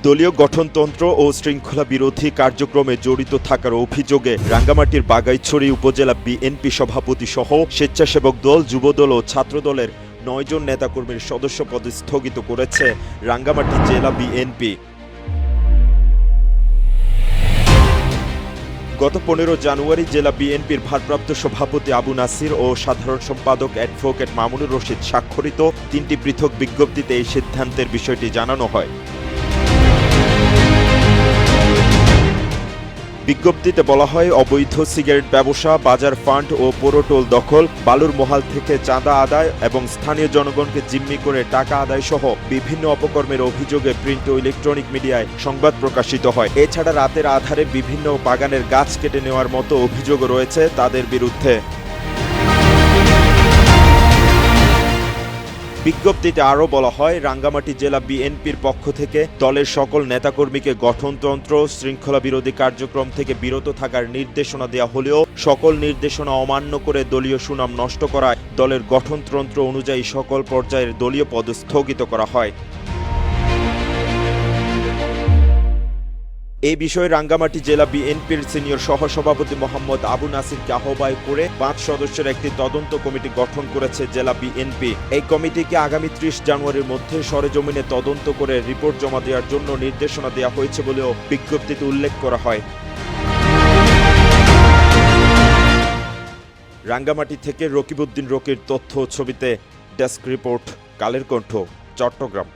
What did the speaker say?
দলীয় গঠনতন্ত্র ও শৃঙ্খলা বিরোধী কার্যক্রমে জড়িত থাকার অভিযোগে রাঙ্গামাটির বাগাইছড়ি উপজেলা বিএনপি সভাপতি সহ স্বেচ্ছাসেবক দল, যুবদল ও ছাত্রদলের ৯ জন নেতাকর্মীর সদস্যপদ স্থগিত করেছে রাঙ্গামাটি জেলা বিএনপি। গত ১৫ জানুয়ারি জেলা বিএনপির ভারপ্রাপ্ত সভাপতি আবু নাসির ও সাধারণ সম্পাদক অ্যাডভোকেট মামুনুর রশিদ স্বাক্ষরিত ৩টি পৃথক বিজ্ঞপ্তিতে এই সিদ্ধান্তের বিষয়টি জানানো হয়। বিজ্ঞপ্তিতে বলা হয়, অবৈধ সিগারেট ব্যবসা, বাজার ফান্ড ও পৌরটোল দখল, বালুর মহাল থেকে চাঁদা আদায় এবং স্থানীয় জনগণকে জিম্মি করে টাকা আদায় সহ বিভিন্ন অপকর্মের অভিযোগে প্রিন্ট ও ইলেকট্রনিক মিডিয়ায় সংবাদ প্রকাশিত হয়। এছাড়া রাতের আধারে বিভিন্ন বাগানের গাছ কেটে নেওয়ার মতো অভিযোগও রয়েছে তাদের বিরুদ্ধে। বিজ্ঞপ্তিতে আরও বলা হয়, রাঙ্গামাটি জেলা বিএনপির পক্ষ থেকে দলের সকল নেতাকর্মীকে গঠনতন্ত্র, শৃঙ্খলা বিরোধী কার্যক্রম থেকে বিরত থাকার নির্দেশনা দেওয়া হলেও সকল নির্দেশনা অমান্য করে দলীয় সুনাম নষ্ট করায় দলের গঠনতন্ত্র অনুযায়ী সকল পর্যায়ের দলীয় পদ স্থগিত করা হয়। এই বিষয়ে রাঙ্গামাটি জেলা বিএনপির সিনিয়র সহসভাপতি মোহাম্মদ আবু নাসিরকে আহ্বায়ক করে ৫ সদস্যের একটি তদন্ত কমিটি গঠন করেছে জেলা বিএনপি। এই কমিটিকে আগামী ৩০ জানুয়ারির মধ্যে সরেজমিনে তদন্ত করে রিপোর্ট জমা দেওয়ার জন্য নির্দেশনা দেওয়া হয়েছে বলেও বিজ্ঞপ্তিতে উল্লেখ করা হয়। রাঙ্গামাটি থেকে রকিবউদ্দিন রকির তথ্য ছবিতে ডেস্ক রিপোর্ট, কালের কণ্ঠ, চট্টগ্রাম।